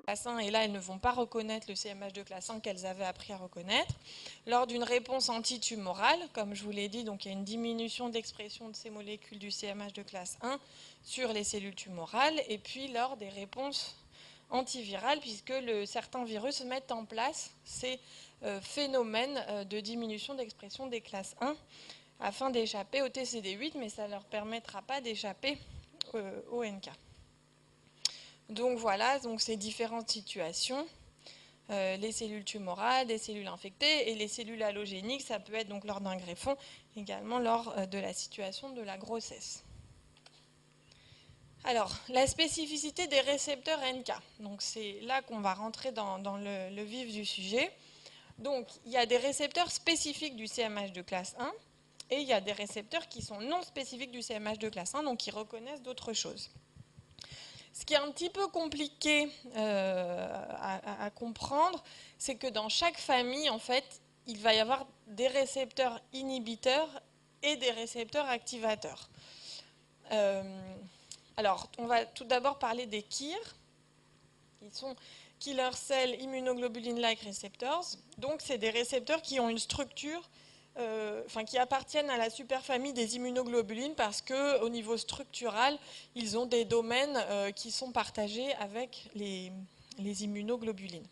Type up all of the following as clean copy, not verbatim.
classe 1, et là, elles ne vont pas reconnaître le CMH de classe 1 qu'elles avaient appris à reconnaître. Lors d'une réponse antitumorale, comme je vous l'ai dit, donc il y a une diminution d'expression de ces molécules du CMH de classe 1 sur les cellules tumorales, et puis lors des réponses antivirales, puisque certains virus mettent en place ces phénomènes de diminution d'expression des classes 1 afin d'échapper au TCD8, mais ça ne leur permettra pas d'échapper au NK. Donc voilà, donc ces différentes situations, les cellules tumorales, les cellules infectées et les cellules allogéniques, ça peut être donc lors d'un greffon, également lors de la situation de la grossesse. Alors, la spécificité des récepteurs NK. Donc c'est là qu'on va rentrer dans le vif du sujet. Donc il y a des récepteurs spécifiques du CMH de classe 1 et il y a des récepteurs qui sont non spécifiques du CMH de classe 1, donc qui reconnaissent d'autres choses. Ce qui est un petit peu compliqué à comprendre, c'est que dans chaque famille, en fait, il va y avoir des récepteurs inhibiteurs et des récepteurs activateurs. Alors, on va tout d'abord parler des KIR. Ils sont Killer Cell Immunoglobulin-like Receptors. Donc, c'est des récepteurs qui ont une structure, qui appartiennent à la superfamille des immunoglobulines parce qu'au niveau structural, ils ont des domaines qui sont partagés avec les immunoglobulines.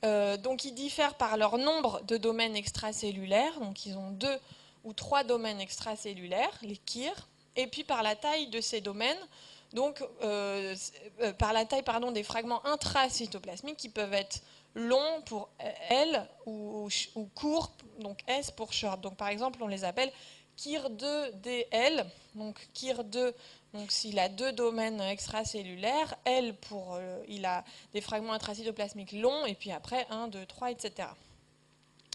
Donc, ils diffèrent par leur nombre de domaines extracellulaires. Donc, ils ont 2 ou 3 domaines extracellulaires, les KIR, et puis par la taille de ces domaines. Donc, par la taille des fragments intracytoplasmiques qui peuvent être longs pour L ou courts, donc S pour short. Donc, par exemple, on les appelle KIR2DL. Donc, KIR2, donc s'il a 2 domaines extracellulaires, L pour il a des fragments intracytoplasmiques longs, et puis après 1, 2, 3, etc.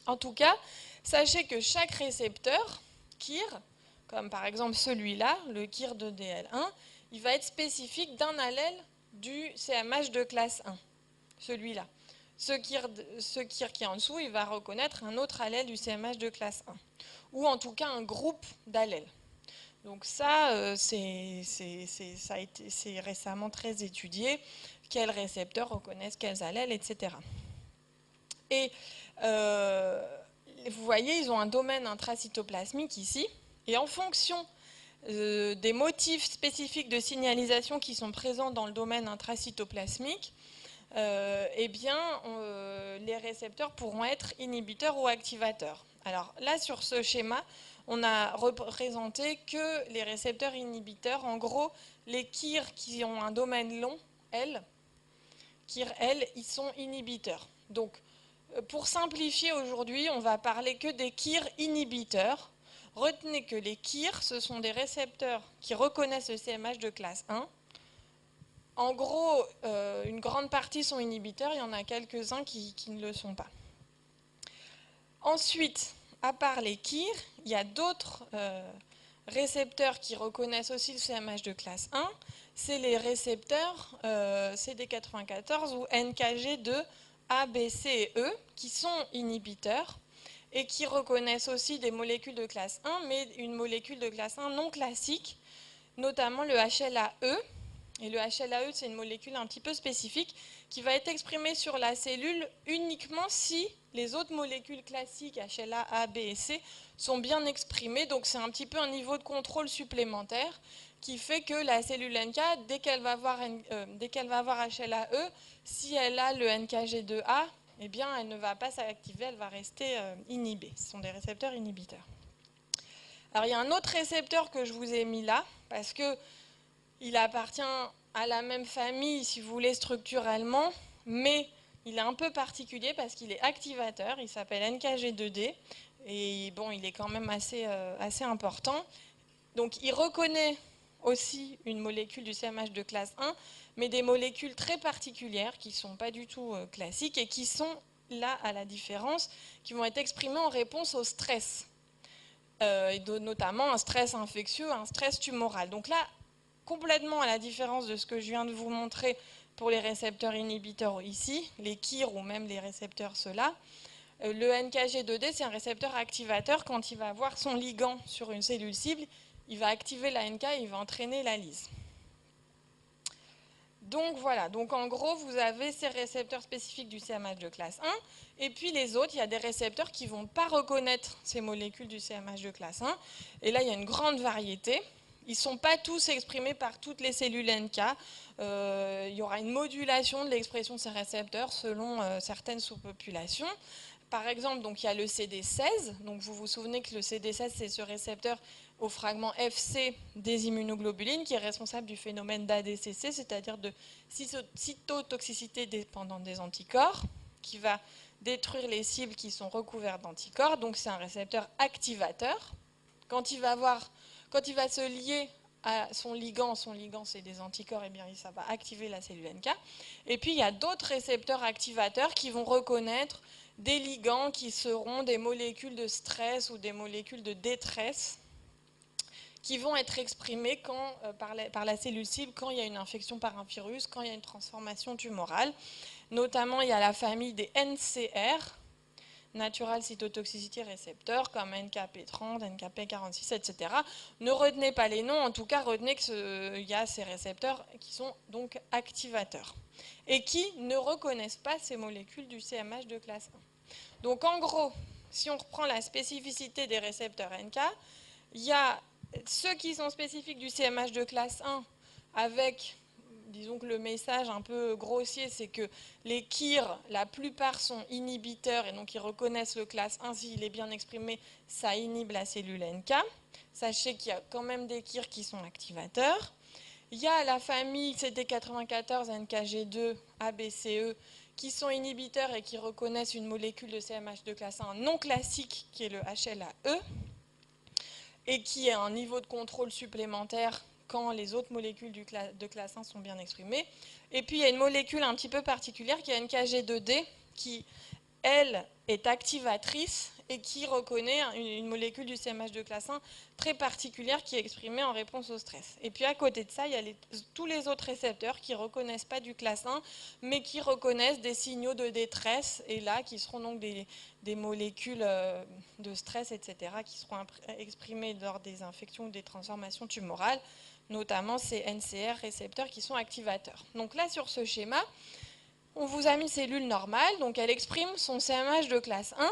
En tout cas, sachez que chaque récepteur KIR, comme par exemple celui-là, le KIR2DL1, il va être spécifique d'un allèle du CMH de classe 1, celui-là. Ce KIR qui est en dessous, il va reconnaître un autre allèle du CMH de classe 1, ou en tout cas un groupe d'allèles. Donc ça, c'est récemment très étudié, quels récepteurs reconnaissent quels allèles, etc. Et vous voyez, ils ont un domaine intracytoplasmique ici, et en fonction des motifs spécifiques de signalisation qui sont présents dans le domaine intracytoplasmique, eh bien, les récepteurs pourront être inhibiteurs ou activateurs. Alors là, sur ce schéma, on a représenté que les récepteurs inhibiteurs, en gros, les KIR qui ont un domaine long, L, KIR L, ils sont inhibiteurs. Donc, pour simplifier aujourd'hui, on va parler que des KIR inhibiteurs. Retenez que les KIR, ce sont des récepteurs qui reconnaissent le CMH de classe 1. En gros, une grande partie sont inhibiteurs, il y en a quelques-uns qui ne le sont pas. Ensuite, à part les KIR, il y a d'autres récepteurs qui reconnaissent aussi le CMH de classe 1. C'est les récepteurs CD94 ou NKG2, A, B, C et E, qui sont inhibiteurs et qui reconnaissent aussi des molécules de classe 1, mais une molécule de classe 1 non classique, notamment le HLA-E. Et le HLA-E, c'est une molécule un petit peu spécifique qui va être exprimée sur la cellule uniquement si les autres molécules classiques, HLA, A, B et C, sont bien exprimées. Donc c'est un petit peu un niveau de contrôle supplémentaire qui fait que la cellule NK, dès qu'elle va avoir HLA-E, si elle a le NKG2A, eh bien, elle ne va pas s'activer, elle va rester inhibée. Ce sont des récepteurs inhibiteurs. Alors, il y a un autre récepteur que je vous ai mis là, parce qu'il appartient à la même famille, si vous voulez, structurellement, mais il est un peu particulier parce qu'il est activateur, il s'appelle NKG2D, et bon, il est quand même assez important. Donc, il reconnaît aussi une molécule du CMH de classe 1, mais des molécules très particulières qui ne sont pas du tout classiques et qui sont, là, à la différence, qui vont être exprimées en réponse au stress, notamment un stress infectieux, un stress tumoral. Donc là, complètement à la différence de ce que je viens de vous montrer pour les récepteurs inhibiteurs ici, les KIR ou même les récepteurs ceux-là, le NKG2D, c'est un récepteur activateur. Quand il va avoir son ligand sur une cellule cible, il va activer la NK et il va entraîner la lyse. Donc voilà, donc en gros, vous avez ces récepteurs spécifiques du CMH de classe 1, et puis les autres, il y a des récepteurs qui ne vont pas reconnaître ces molécules du CMH de classe 1, et là, il y a une grande variété. Ils ne sont pas tous exprimés par toutes les cellules NK. Il y aura une modulation de l'expression de ces récepteurs selon certaines sous-populations. Par exemple, donc, il y a le CD16. Donc, vous vous souvenez que le CD16, c'est ce récepteur au fragment FC des immunoglobulines qui est responsable du phénomène d'ADCC, c'est-à-dire de cytotoxicité dépendante des anticorps, qui va détruire les cibles qui sont recouvertes d'anticorps. Donc, c'est un récepteur activateur. Quand il va se lier à son ligand c'est des anticorps, et bien ça va activer la cellule NK. Et puis il y a d'autres récepteurs activateurs qui vont reconnaître des ligands qui seront des molécules de stress ou des molécules de détresse qui vont être exprimées par la cellule cible quand il y a une infection par un virus, quand il y a une transformation tumorale. Notamment, il y a la famille des NCR, Natural Cytotoxicity Receptor, comme NKP30, NKP46, etc. Ne retenez pas les noms, en tout cas retenez qu'il y a ces récepteurs qui sont donc activateurs et qui ne reconnaissent pas ces molécules du CMH de classe 1. Donc en gros, si on reprend la spécificité des récepteurs NK, il y a ceux qui sont spécifiques du CMH de classe 1 avec, disons que le message un peu grossier, c'est que les KIR, la plupart sont inhibiteurs et donc ils reconnaissent le classe 1, s'il est bien exprimé, ça inhibe la cellule NK. Sachez qu'il y a quand même des KIR qui sont activateurs. Il y a la famille CD94, NKG2, ABCE qui sont inhibiteurs et qui reconnaissent une molécule de CMH de classe 1 non classique qui est le HLA-E et qui a un niveau de contrôle supplémentaire quand les autres molécules de classe 1 sont bien exprimées. Et puis il y a une molécule un petit peu particulière qui est NKG2D qui, elle, est activatrice et qui reconnaît une molécule du CMH de classe 1 très particulière qui est exprimée en réponse au stress. Et puis à côté de ça, il y a tous les autres récepteurs qui ne reconnaissent pas du classe 1, mais qui reconnaissent des signaux de détresse, et là, qui seront donc des molécules de stress, etc., qui seront exprimées lors des infections ou des transformations tumorales, notamment ces NCR récepteurs qui sont activateurs. Donc là, sur ce schéma, on vous a mis cellule normale, donc elle exprime son CMH de classe 1,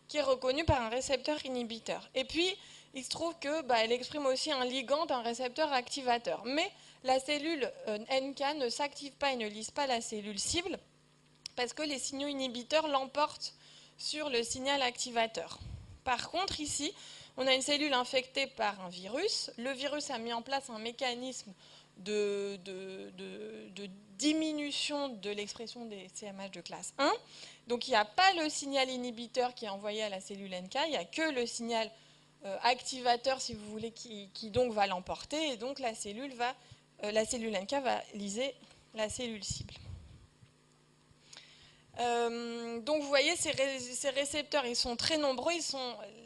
qui est reconnu par un récepteur inhibiteur. Et puis, il se trouve qu'elle exprime aussi un ligand d'un récepteur activateur. Mais la cellule NK ne s'active pas et ne lise pas la cellule cible, parce que les signaux inhibiteurs l'emportent sur le signal activateur. Par contre, ici, on a une cellule infectée par un virus. Le virus a mis en place un mécanisme de diminution de l'expression des CMH de classe 1. Donc il n'y a pas le signal inhibiteur qui est envoyé à la cellule NK, il n'y a que le signal activateur, si vous voulez, qui donc va l'emporter, et donc la cellule NK va liser la cellule cible. Donc vous voyez, ces récepteurs, ils sont très nombreux,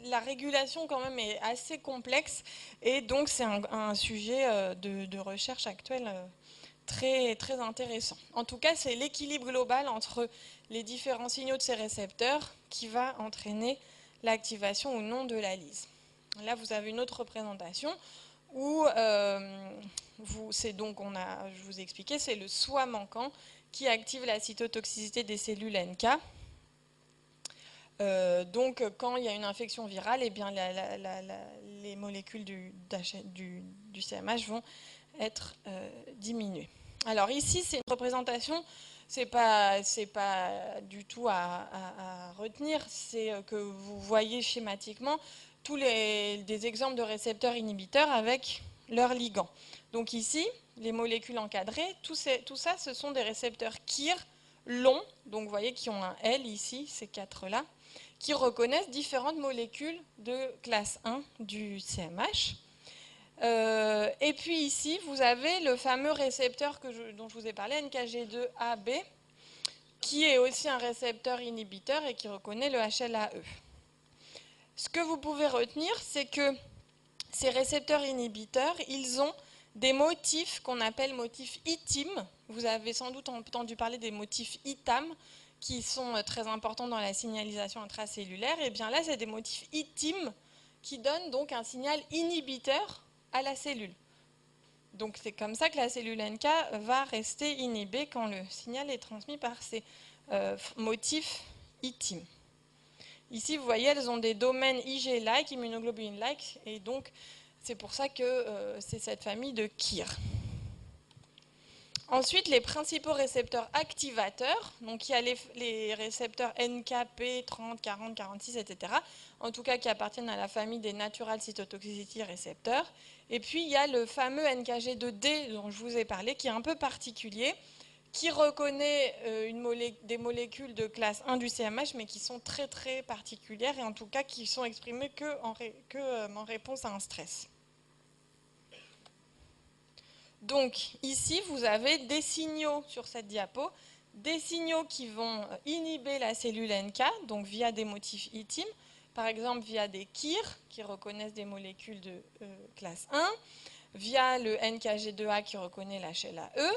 la régulation quand même est assez complexe, et donc c'est un sujet de recherche actuelle très, très intéressant. En tout cas, c'est l'équilibre global entre les différents signaux de ces récepteurs qui va entraîner l'activation ou non de la lyse. Là, vous avez une autre représentation où je vous ai expliqué, c'est le SOA manquant qui active la cytotoxicité des cellules NK. Donc, quand il y a une infection virale, eh bien, les molécules du CMH vont être diminuées. Alors ici, c'est une représentation, c'est pas du tout à retenir, c'est que vous voyez schématiquement des exemples de récepteurs inhibiteurs avec leur ligand. Donc ici, les molécules encadrées, tout ça, ce sont des récepteurs KIR longs, donc vous voyez qui ont un L ici, ces quatre-là, qui reconnaissent différentes molécules de classe 1 du CMH. Et puis ici, vous avez le fameux récepteur dont je vous ai parlé, NKG2AB, qui est aussi un récepteur inhibiteur et qui reconnaît le HLA-E. Ce que vous pouvez retenir, c'est que ces récepteurs inhibiteurs, ils ont des motifs qu'on appelle motifs ITIM. Vous avez sans doute entendu parler des motifs ITAM, qui sont très importants dans la signalisation intracellulaire. Et bien là, c'est des motifs ITIM qui donnent donc un signal inhibiteur à la cellule. Donc c'est comme ça que la cellule NK va rester inhibée quand le signal est transmis par ces motifs ITIM. Ici, vous voyez, elles ont des domaines IG-like, immunoglobuline-like, et donc c'est pour ça que c'est cette famille de KIR. Ensuite, les principaux récepteurs activateurs, donc il y a les récepteurs NKP 30, 40, 46, etc., en tout cas qui appartiennent à la famille des Natural Cytotoxicity récepteurs. Et puis il y a le fameux NKG2D dont je vous ai parlé, qui est un peu particulier, qui reconnaît des molécules de classe 1 du CMH, mais qui sont très très particulières, et en tout cas qui sont exprimées en réponse à un stress. Donc ici, vous avez des signaux sur cette diapo, des signaux qui vont inhiber la cellule NK, donc via des motifs ITIM, par exemple via des KIR, qui reconnaissent des molécules de classe 1, via le NKG2A qui reconnaît la HLA-E,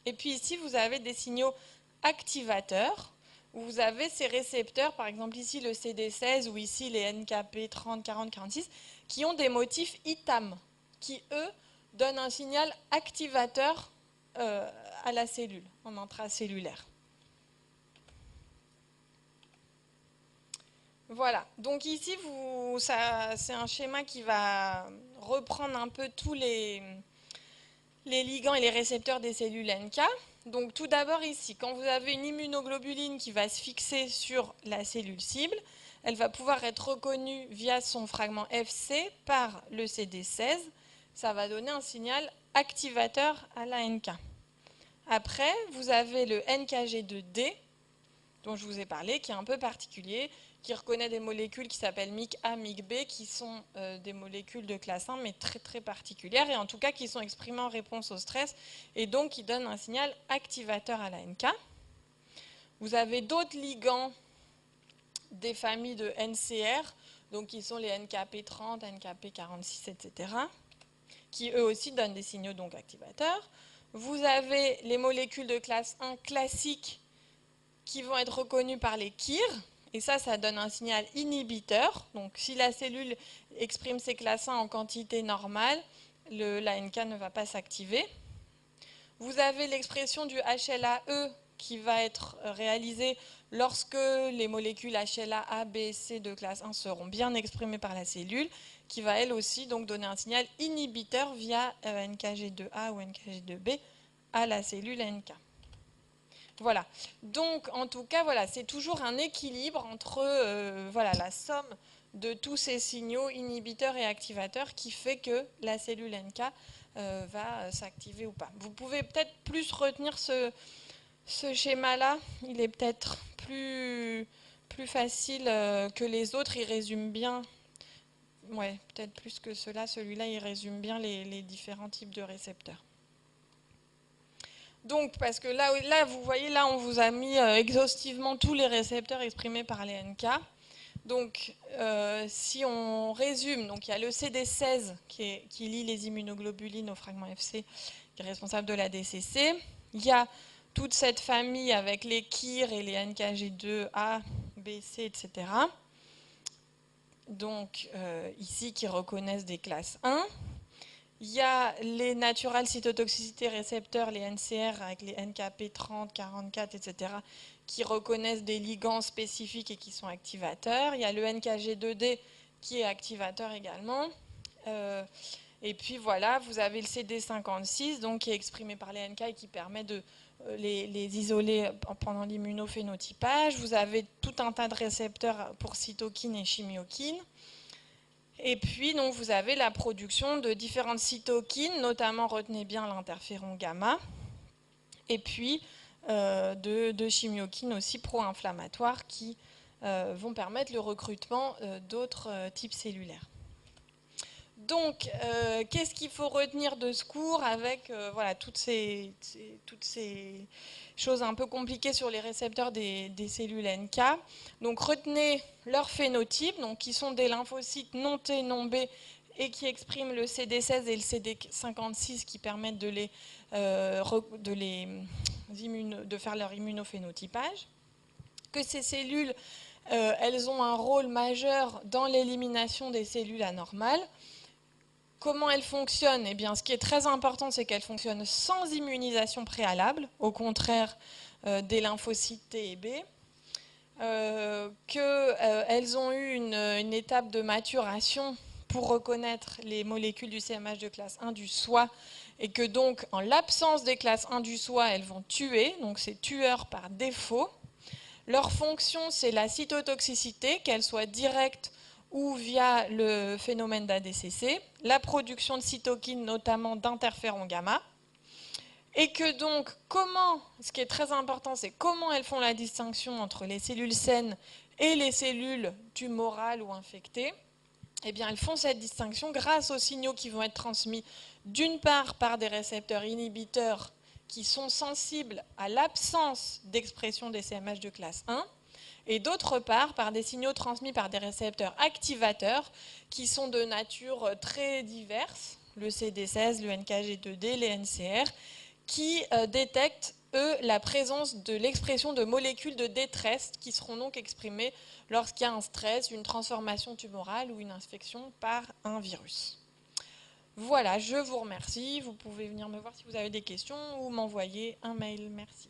et puis ici, vous avez des signaux activateurs, où vous avez ces récepteurs, par exemple ici le CD16 ou ici les NKP 30, 40, 46, qui ont des motifs ITAM, qui eux donnent un signal activateur à la cellule, en intracellulaire. Voilà, donc ici c'est un schéma qui va reprendre un peu tous les ligands et les récepteurs des cellules NK. Donc tout d'abord ici, quand vous avez une immunoglobuline qui va se fixer sur la cellule cible, elle va pouvoir être reconnue via son fragment FC par le CD16. Ça va donner un signal activateur à la NK. Après, vous avez le NKG2D, dont je vous ai parlé, qui est un peu particulier, qui reconnaît des molécules qui s'appellent MIC-A, MIC-B, qui sont des molécules de classe 1, mais très très particulières, et en tout cas qui sont exprimées en réponse au stress, et donc qui donnent un signal activateur à la NK. Vous avez d'autres ligands des familles de NCR, donc qui sont les NKP30, NKP46, etc., qui eux aussi donnent des signaux donc activateurs. Vous avez les molécules de classe 1 classiques qui vont être reconnues par les KIR, et ça donne un signal inhibiteur. Donc si la cellule exprime ses classes 1 en quantité normale, la NK ne va pas s'activer. Vous avez l'expression du HLA-E qui va être réalisée lorsque les molécules HLA-A, B, C de classe 1 seront bien exprimées par la cellule, qui va elle aussi donc donner un signal inhibiteur via NKG2A ou NKG2B à la cellule NK. Voilà, donc en tout cas, voilà, c'est toujours un équilibre entre la somme de tous ces signaux inhibiteurs et activateurs qui fait que la cellule NK va s'activer ou pas. Vous pouvez peut-être plus retenir ce schéma-là, il est peut-être plus facile que les autres, il résume bien, ouais, peut-être plus que celui-là il résume bien les différents types de récepteurs. Donc, parce que là, vous voyez, là, on vous a mis exhaustivement tous les récepteurs exprimés par les NK. Donc, si on résume, donc il y a le CD16 qui lie les immunoglobulines au fragment FC, qui est responsable de la DCC. Il y a toute cette famille avec les KIR et les NKG2A, B, C, etc. Donc, ici, qui reconnaissent des classes 1. Il y a les natural cytotoxicité récepteurs, les NCR, avec les NKP 30, 44, etc., qui reconnaissent des ligands spécifiques et qui sont activateurs. Il y a le NKG2D qui est activateur également. Et puis voilà, vous avez le CD56 donc, qui est exprimé par les NK et qui permet de les isoler pendant l'immunophénotypage. Vous avez tout un tas de récepteurs pour cytokines et chimiokines. Et puis, donc, vous avez la production de différentes cytokines, notamment, retenez bien l'interféron gamma, et puis de chimiokines aussi pro-inflammatoires qui vont permettre le recrutement d'autres types cellulaires. Donc, qu'est-ce qu'il faut retenir de ce cours avec toutes ces choses un peu compliquées sur les récepteurs des cellules NK. Donc, retenez leur phénotype, donc, qui sont des lymphocytes non T, non B, et qui expriment le CD16 et le CD56 qui permettent de faire leur immunophénotypage. Que ces cellules, elles ont un rôle majeur dans l'élimination des cellules anormales. Comment elle fonctionne? Eh bien, ce qui est très important, c'est qu'elle fonctionne sans immunisation préalable, au contraire des lymphocytes T et B. Qu'elles ont eu une étape de maturation pour reconnaître les molécules du CMH de classe 1 du soi, et que donc, en l'absence des classes 1 du soi, elles vont tuer, donc c'est tueur par défaut. Leur fonction, c'est la cytotoxicité, qu'elle soit directe ou via le phénomène d'ADCC, la production de cytokines, notamment d'interféron gamma. Et que donc, ce qui est très important, c'est comment elles font la distinction entre les cellules saines et les cellules tumorales ou infectées. Eh bien, elles font cette distinction grâce aux signaux qui vont être transmis d'une part par des récepteurs inhibiteurs qui sont sensibles à l'absence d'expression des CMH de classe 1, et d'autre part par des signaux transmis par des récepteurs activateurs qui sont de nature très diverse, le CD16, le NKG2D, les NCR, qui détectent, eux, la présence de l'expression de molécules de détresse qui seront donc exprimées lorsqu'il y a un stress, une transformation tumorale ou une infection par un virus. Voilà, je vous remercie. Vous pouvez venir me voir si vous avez des questions ou m'envoyer un mail. Merci.